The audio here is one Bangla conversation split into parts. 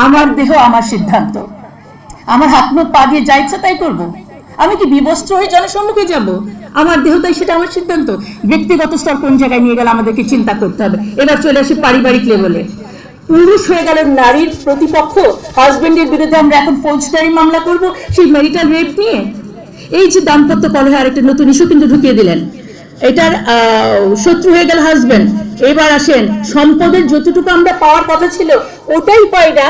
আমার দেহ আমার সিদ্ধান্ত, আমার হাত মুখ পা দিয়ে যা ইচ্ছা তাই করবো। আমি কি বিবস্ত্র হয়ে জনসম্মুখে যাব? আমার দেহ তাই, সেটা আমার সিদ্ধান্ত। ব্যক্তিগত স্তর কোন জায়গায় নিয়ে গেলে আমাদেরকে চিন্তা করতে হবে। এবার চলে আসি পারিবারিক লেভেলে। পুরুষ হয়ে গেল নারীর প্রতিপক্ষ, হাজবেন্ডের বিরুদ্ধে আমরা এখন ফৌজদারি মামলা করব সেই ম্যারিটাল রেপ নিয়ে। এই যে দাম্পত্য কলহে আরেকটা নতুন ইস্যু কিন্তু ঢুকিয়ে দিলেন। এটার শত্রু হয়ে গেল হাজবেন্ড। এবার আসেন, সম্পদের যতটুকু আমরা পাওয়ার কথা ছিল ওটাই পাই না।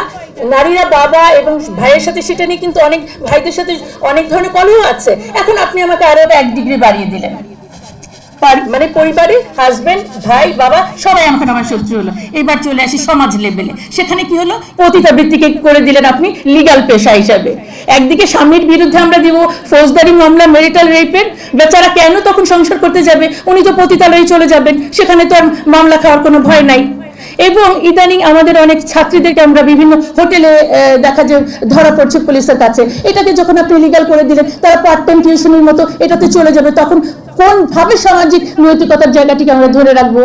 নারীরা বাবা এবং ভাইয়ের সাথে সেটা নিয়ে কিন্তু অনেক ভাইদের সাথে অনেক ধরনের কলহ আছে। এখন আপনি আমাকে আরো 1 ডিগ্রি বাড়িয়ে দিলেন, মানে পরিবারে হাজবেন্ড ভাই বাবা সবাই এখন আমার শত্রু হলো। এবার চলে আসি সমাজ লেভেলে। সেখানে কি হলো? পতিতাবৃত্তিকে করে দিলেন আপনি লিগ্যাল পেশা হিসাবে। একদিকে স্বামীর বিরুদ্ধে আমরা দিব ফৌজদারি মামলা ম্যারিটাল রেপের, বেচারা কেন তখন সংসার করতে যাবে? উনি তো পতিতালয়ে চলে যাবেন, সেখানে তো আর মামলা খাওয়ার কোনো ভয় নাই। এবং ইদানিং আমাদের অনেক ছাত্রীদেরকে আমরা বিভিন্ন হোটেলে দেখা যায় ধরা পড়ছে পুলিশের কাছে। এটাকে যখন আপনি লিগ্যাল করে দিলেন, তারা পার্ট টাইম টিউশনের মতো এটাতে চলে যাবে। তখন কোনভাবে সামাজিক নৈতিকতার জায়গাটিকে আমরা ধরে রাখবো?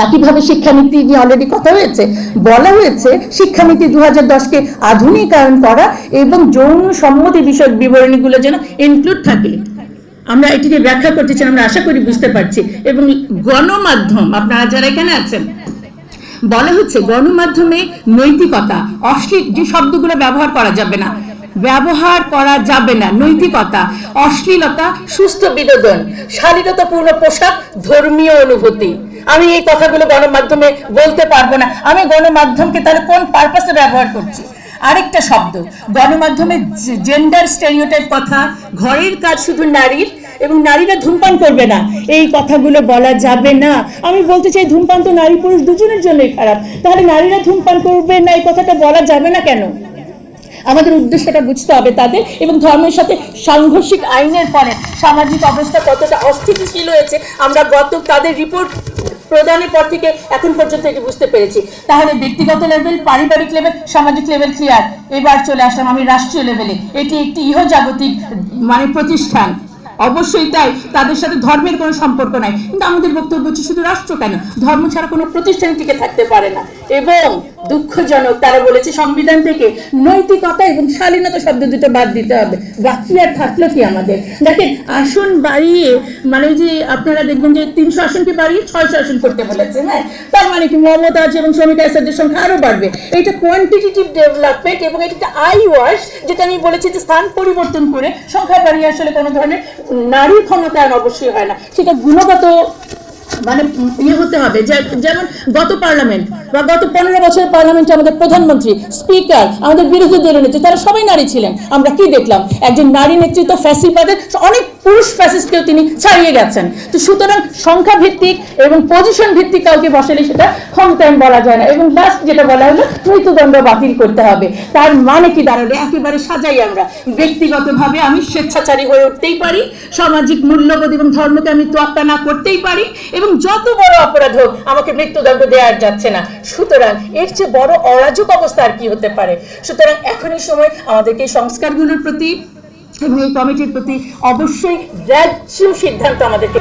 একইভাবে শিক্ষানীতি নিয়ে অলরেডি কথা হয়েছে, বলা হয়েছে শিক্ষানীতি 2010-কে আধুনিকায়ন করা এবং যৌন সম্মতি বিষয়ক বিবরণীগুলো যেন ইনক্লুড থাকে। আমরা এটিকে ব্যাখ্যা করতে চাই, আমরা আশা করি বুঝতে পারছি। এবং গণমাধ্যম, আপনারা যারা এখানে আছেন, বলা হচ্ছে গণমাধ্যমে নৈতিকতা, অশ্লীল যে শব্দগুলো ব্যবহার করা যাবে না, নৈতিকতা, অশ্লীলতা, সুস্থ বিনোদন, শালীনতাপূর্ণ পোশাক, ধর্মীয় অনুভূতি। আমি এই কথাগুলো গণমাধ্যমে বলতে পারবো না। আমি গণমাধ্যমকে তাহলে কোন পারপাসে ব্যবহার করছি? আরেকটা শব্দ গণমাধ্যমে জেন্ডার স্টেরিওটাইপ কথা, ঘরের কাজ শুধু নারীর এবং নারীরা ধূমপান করবে না, এই কথাগুলো বলা যাবে না। আমি বলতে চাই ধূমপান তো নারী পুরুষ দুজনের জন্যই খারাপ, তাহলে নারীরা ধূমপান করবে না এই কথাটা বলা যাবে না কেন? আমাদের উদ্দেশ্যটা বুঝতে হবে তাদের। এবং ধর্মের সাথে সাংঘর্ষিক আইনের পরে সামাজিক অবস্থা কতটা অস্থিতিশীল হয়েছে আমরা তাদের রিপোর্ট প্রদানের পর থেকে এখন পর্যন্ত এটি বুঝতে পেরেছি। তাহলে ব্যক্তিগত লেভেল, পারিবারিক লেভেল, সামাজিক লেভেল ক্লিয়ার। এবার চলে আসলাম আমি রাষ্ট্রীয় লেভেলে। এটি একটি ইহজাগতিক মানে প্রতিষ্ঠান, অবশ্যই তাই, তাদের সাথে ধর্মের কোনো সম্পর্ক নাই। কিন্তু আমাদের বক্তব্য হচ্ছে শুধু রাষ্ট্র কেন, ধর্ম ছাড়া কোনো প্রতিষ্ঠান টিকে থাকতে পারে না। এবং দুঃখজনক, তারা বলেছে সংবিধান থেকে নৈতিকতা এবং শালীনতা শব্দ দুটো বাদ দিতে হবে। বাকি আর থাকলো কি আমাদের? দেখেন, আসন বাড়িয়ে মানে যে আপনারা দেখবেন যে 300 আসনকে বাড়িয়ে 600 আসন করতে বলেছে। হ্যাঁ, তার মানে কি মমতাজ এবং শ্রমিক আসাদের সংখ্যা আরো বাড়বে। এটা কোয়ান্টিটেটিভ ডেভেলপমেন্ট এবং এটা আই ওয়াশ, যেটা আমি বলেছি যে স্থান পরিবর্তন করে সংখ্যা বাড়িয়ে আসলে কোনো ধরনের নারীর ক্ষমতায়ন অবশ্যই হয় না, সেটা গুণগত মানে হতে হবে। যেমন গত পার্লামেন্ট বা গত 15 বছরের পার্লামেন্টে আমাদের প্রধানমন্ত্রী, স্পিকার, আমাদের বিরোধী দলের নেত্রী, তারা সবাই নারী ছিলেন। আমরা কি দেখলাম? একজন নারী নেতৃত্ব ফ্যাসিবাদের অনেক পুরুষ ফ্যাসিস্টকেও তিনি ছাড়িয়ে গেছেন। তো সুতরাং সংখ্যা ভিত্তিক এবং পজিশন ভিত্তিক কাউকে বসালে সেটা ক্ষমতায়ন বলা যায় না। এবং লাস্ট যেটা বলা হলো মৃত্যুদণ্ড বাতিল করতে হবে। তার মানে কি দাঁড়ালো? একেবারে সাজাই আমরা ব্যক্তিগতভাবে আমি স্বেচ্ছাচারী হয়ে উঠতেই পারি, সামাজিক মূল্যবোধ এবং ধর্মকে আমি তোয়াক্কা না করতেই পারি, এবং যত বড় অপরাধ হোক আমাকে মৃত্যুদণ্ড দেওয়া যাচ্ছে না। সুতরাং এর চেয়ে বড় অরাজক অবস্থা আর কি হতে পারে? সুতরাং এখনই সময় আমাদেরকে এই সংস্কারগুলোর প্রতি এবং এই কমিটির প্রতি অবশ্যই ন্যায্য সিদ্ধান্ত আমাদেরকে